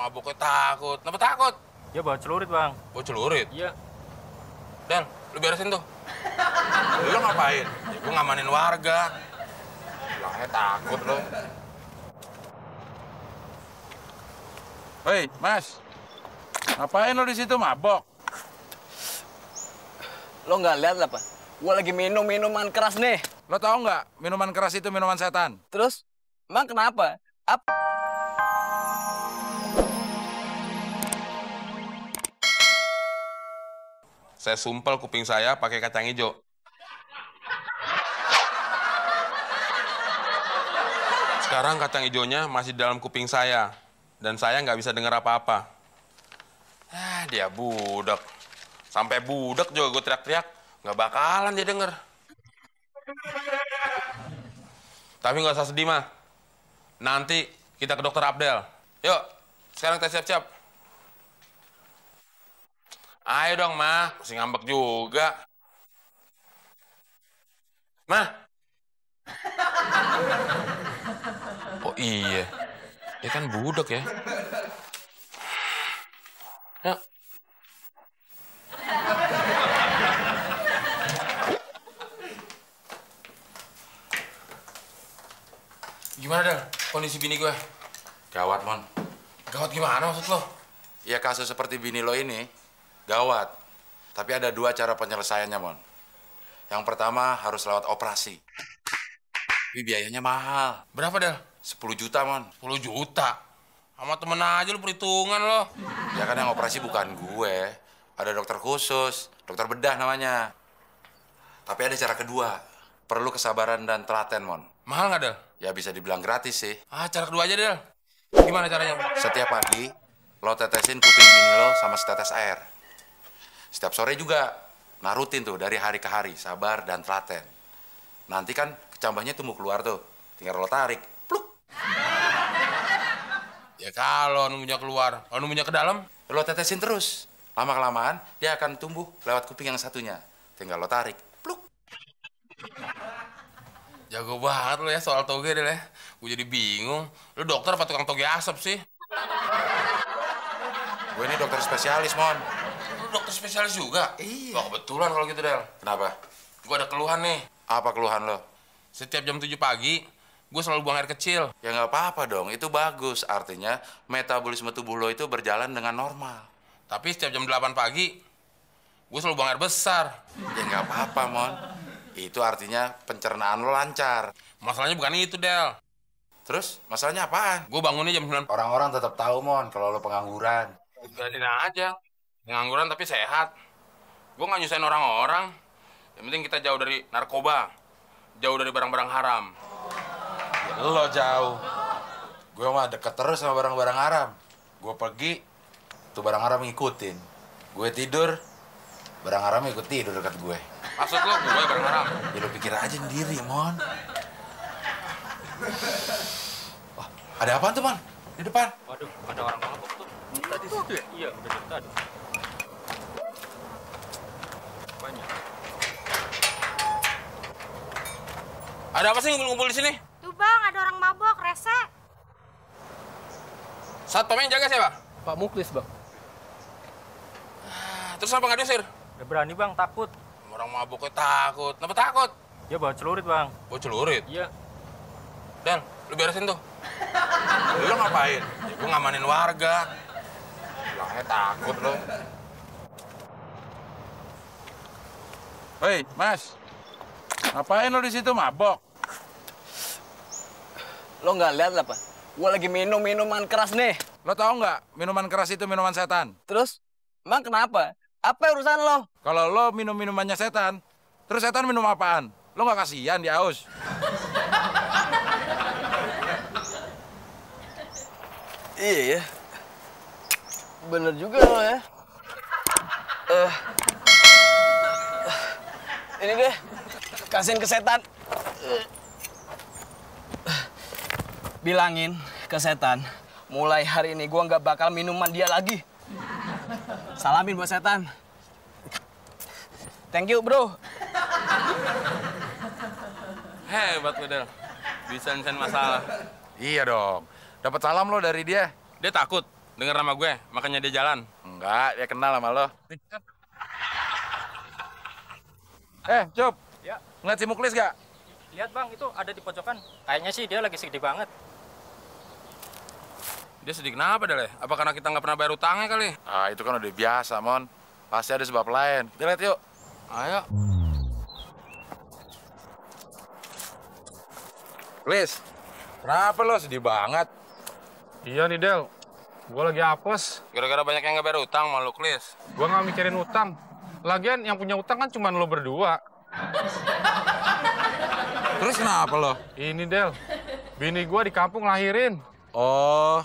mabuknya takut. Kenapa takut? Ya bawa celurit, Bang. Bawa celurit? Iya. Del, lu beresin tuh. Lu ngapain? Ya, gua ngamanin warga. Bilangnya takut lu. Hei, Mas. Ngapain lo di situ mabok? Lo nggak lihat apa? Gua lagi minum minuman keras nih. Lo tahu nggak minuman keras itu minuman setan? Terus, emang kenapa? Saya sumpel kuping saya pakai kacang hijau. Sekarang kacang hijaunya masih dalam kuping saya. Dan saya nggak bisa dengar apa-apa. Dia budak. Sampai budak juga gue teriak-teriak. Nggak bakalan dia denger. Tapi nggak usah sedih, mah. Nanti kita ke dokter Abdel. Yuk, sekarang kita siap-siap. Ayo dong, Mah. Masih ngambek juga. Mah. Oh iya. Dia kan budak ya. Yuk. Gimana, Del? Kondisi bini gue? Gawat, Mon. Gawat gimana maksud lo? Ya kasus seperti bini lo ini, gawat. Tapi ada dua cara penyelesaiannya, Mon. Yang pertama harus lewat operasi. Tapi biayanya mahal. Berapa, Del? 10 juta, Mon. 10 juta? Sama temen aja lu perhitungan lo. Ya kan yang operasi bukan gue. Ada dokter khusus, dokter bedah namanya. Tapi ada cara kedua. Perlu kesabaran dan telaten, Mon. Mahal nggak, Del? Ya bisa dibilang gratis sih. Cara kedua aja, Del. Gimana caranya? Setiap pagi, lo tetesin kuping bini lo sama setetes air. Setiap sore juga. Nah rutin tuh dari hari ke hari, sabar dan telaten. Nanti kan kecambahnya tumbuh keluar tuh. Tinggal lo tarik. Pluk. Ya kalau nunggunya keluar, kalau nunggunya ke dalam. Lo tetesin terus. Lama-kelamaan dia akan tumbuh lewat kuping yang satunya. Tinggal lo tarik. Pluk. Jago banget lo ya soal toge, Del ya. Gue jadi bingung. Lu dokter apa tukang toge asap sih? Gue ini dokter spesialis, Mon. Lu dokter spesialis juga? Iya. Wah, kebetulan kalau gitu, Del. Kenapa? Gue ada keluhan nih. Apa keluhan lo? Setiap jam 7 pagi, gue selalu buang air kecil. Ya nggak apa-apa dong, itu bagus. Artinya metabolisme tubuh lo itu berjalan dengan normal. Tapi setiap jam 8 pagi, gue selalu buang air besar. Ya nggak apa-apa, Mon. Itu artinya pencernaan lo lancar. Masalahnya bukan itu, Del. Terus, masalahnya apaan? Gue bangunnya jam 9. Orang-orang tetap tahu, Mon, kalau lo pengangguran. Gantiin aja. Pengangguran tapi sehat. Gue nggak nyusahin orang-orang. Yang penting kita jauh dari narkoba. Jauh dari barang-barang haram. Ya, lo jauh. Gue mah deket terus sama barang-barang haram. Gue pergi, tuh barang haram ngikutin. Gue tidur, barang haram ikut tidur dekat gue. Maksud lo gue barang haram? Ya lo pikir aja sendiri, Mon. Wah, ada apaan tuh, Mon? Di depan. Waduh, ada orang mabuk tuh. Tadi situ ya? Iya, udah dari tadi. Banyak. Ada apa sih ngumpul-ngumpul di sini? Tuh bang, ada orang mabok, rese. Satpam yang jaga siapa? Pak Muklis, Bang. Terus apa nggak diusir? Udah berani, Bang, takut. Orang mabuknya takut. Kenapa takut? Ya bawa celurit, Bang. Bawa celurit? Iya. Del, lu beresin tuh. Lu ngapain? Ya, gue ngamanin warga. Bilangnya takut lu. Hei, Mas. Ngapain lo di situ mabok? Lo nggak lihat apa? Gua lagi minum minuman keras nih. Lo tahu nggak minuman keras itu minuman setan? Terus, emang kenapa? Apa urusan lo? Kalau lo minum minumannya setan, terus setan minum apaan? Lo nggak kasihan dia haus? Iya ya. Bener juga lo ya. Ini deh, kasihin ke setan. Bilangin ke setan, mulai hari ini gua nggak bakal minuman dia lagi. Salamin buat setan. Thank you, bro. Hebat lu, Del. Bisa nyelesain masalah. Iya dong. Dapat salam lo dari dia. Dia takut. Dengar nama gue, makanya dia jalan. Enggak, dia kenal sama lo. Cup. Ya. Ngeliat si Muklis gak? Lihat bang, itu ada di pojokan. Kayaknya sih dia lagi sedih banget. Dia sedih kenapa, Del? Apa karena kita nggak pernah bayar utangnya kali? Ah, itu kan udah biasa, Mon. Pasti ada sebab lain. Kita lihat yuk. Ayo. Klis, kenapa lo sedih banget? Iya nih, Del. Gue lagi apes. Gara-gara banyak yang nggak bayar utang, malu, Klis. Gue nggak mikirin utang. Lagian yang punya utang kan cuma lo berdua. Terus kenapa lo? Ini, Del. Bini gue di kampung lahirin. Oh,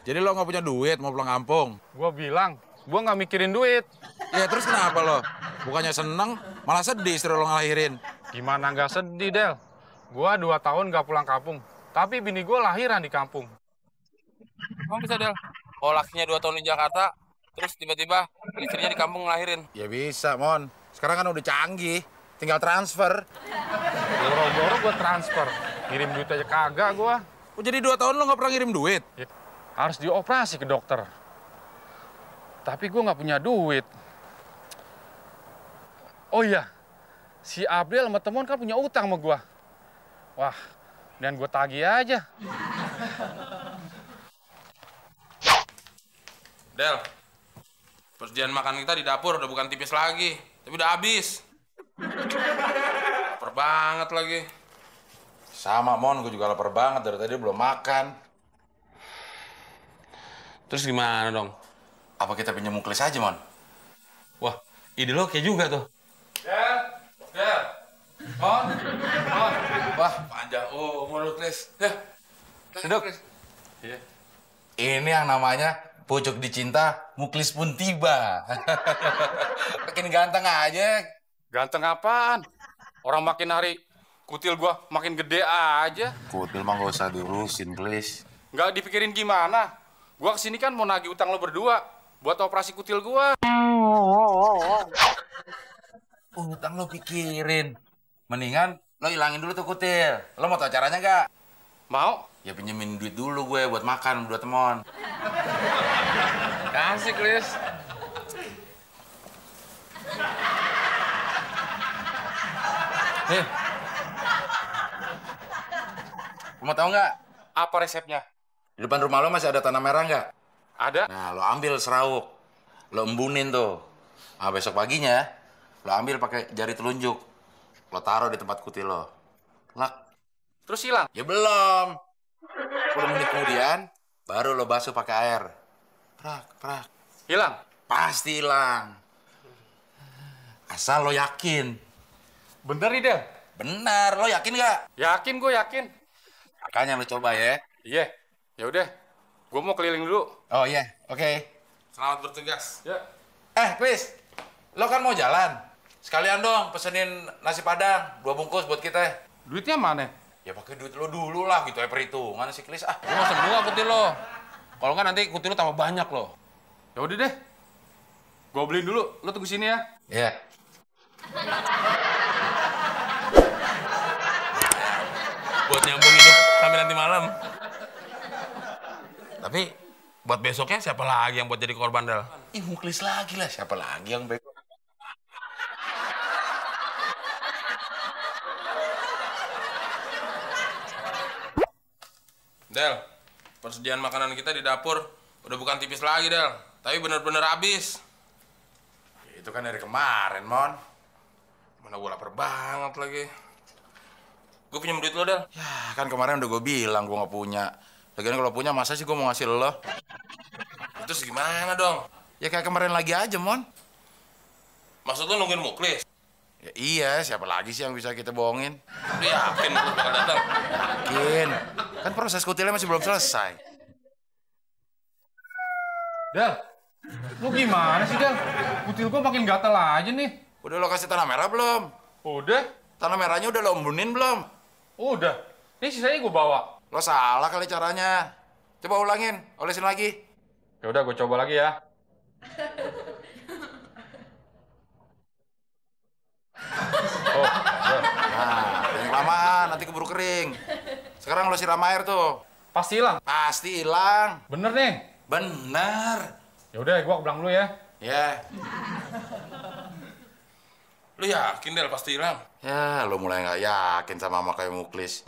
jadi lo nggak punya duit mau pulang kampung? Gue bilang, gue nggak mikirin duit. Ya terus kenapa lo? Bukannya seneng, malah sedih istri lo ngelahirin. Gimana nggak sedih, Del? Gue 2 tahun nggak pulang kampung. Tapi bini gue lahiran di kampung. Kamu bisa, Del? Oh, lakinya 2 tahun di Jakarta, terus tiba-tiba istrinya di kampung ngelahirin. Ya bisa, Mon. Sekarang kan udah canggih, tinggal transfer. Boro-boro gue transfer. Ngirim duit aja kagak gue. Oh, jadi 2 tahun lo nggak pernah ngirim duit? Ya, harus dioperasi ke dokter. Tapi gue nggak punya duit. Oh iya, si Abdel sama temen kan punya utang sama gue. Wah, dan gue tagih aja. Del, persediaan makan kita di dapur udah bukan tipis lagi, tapi udah habis. Lapar banget lagi. Sama, Mon. Gue juga lapar banget. Dari tadi belum makan. Terus gimana dong? Apa kita pinjam Muklis aja, Mon? Wah, ide lo kayak juga tuh. Del. Mon. Wah, panjang mulut, Klis. Duduk. Iya. Ini yang namanya pojok dicinta, Muklis pun tiba. Makin ganteng aja. Ganteng apaan? Orang makin hari kutil gua makin gede aja. Kutil mah gak usah diurusin, Klis. Nggak dipikirin gimana. Gua kesini kan mau nagih utang lo berdua buat operasi kutil gua. Utang lo pikirin. Mendingan lo hilangin dulu tuh kutil. Lo mau tau caranya nggak? Mau? Ya pinjemin duit dulu gue buat makan berdua temon. Kasih, Klis. Nih. Lo mau tau nggak? Apa resepnya? Di depan rumah lo masih ada tanah merah nggak? Ada? Nah, lo ambil serawuk. Lo embunin tuh. Nah, besok paginya, lo ambil pakai jari telunjuk. Lo taruh di tempat kutil lo. Lak. Terus hilang? Ya belum. 10 menit kemudian, baru lo basuh pakai air. Prak. Hilang? Pasti hilang. Asal lo yakin. Bener nih, Del? Benar, lo yakin nggak? Yakin, gue yakin. Makanya lo coba ya. Iya. Ya udah. Gue mau keliling dulu. Oh iya, oke. Selamat bertugas. Ya. Chris, lo kan mau jalan. Sekalian dong pesenin nasi padang, 2 bungkus buat kita. Duitnya mana? Ya pakai duit lo dulu lah, gitu ya perhitungan sih, Klis. Ah, Lo mau semua kutil lo. Kalau nggak nanti kutil lo tambah banyak lo. Ya udah deh. Gue beliin dulu. Lo tunggu sini ya. iya. Buat nyambung hidup sampai nanti malam. Tapi buat besoknya siapa lagi yang buat jadi korban, Del? Ih, Muklis lagi lah. Siapa lagi yang bego? Del, persediaan makanan kita di dapur udah bukan tipis lagi, Del. Tapi bener-bener habis. Itu kan dari kemarin, Mon. Mana gue lapar banget lagi. Gue pinjam duit lo, Del. Ya, kan kemarin udah gue bilang gue nggak punya. Lagian kalau punya, masa sih gue mau ngasih lo? Terus gimana dong? Ya kayak kemarin lagi aja, Mon. Maksud lo nungguin Muklis? Ya iya, siapa lagi sih yang bisa kita bohongin? Lu yakin Muklis bakal datang? Yakin. Kan proses kutilnya masih belum selesai. Del, lu gimana sih, Del? Kutil gua makin gatel aja nih. Udah lo kasih tanah merah belum? Udah? Tanah merahnya udah lo embunin belum? Udah. Ini sisanya gua bawa. Lo salah kali caranya. Coba ulangin, olesin lagi. Ya udah, gua coba lagi ya. Oh, udah. Nah, yang kelamaan, nanti keburu kering. Sekarang lo siram air tuh. Pasti hilang. Pasti hilang. Bener nih. Benar. Ya udah, gua ke belakang dulu ya. Ya. Lu yakin Del pasti hilang? Ya, lo mulai nggak yakin sama kayak Muklis.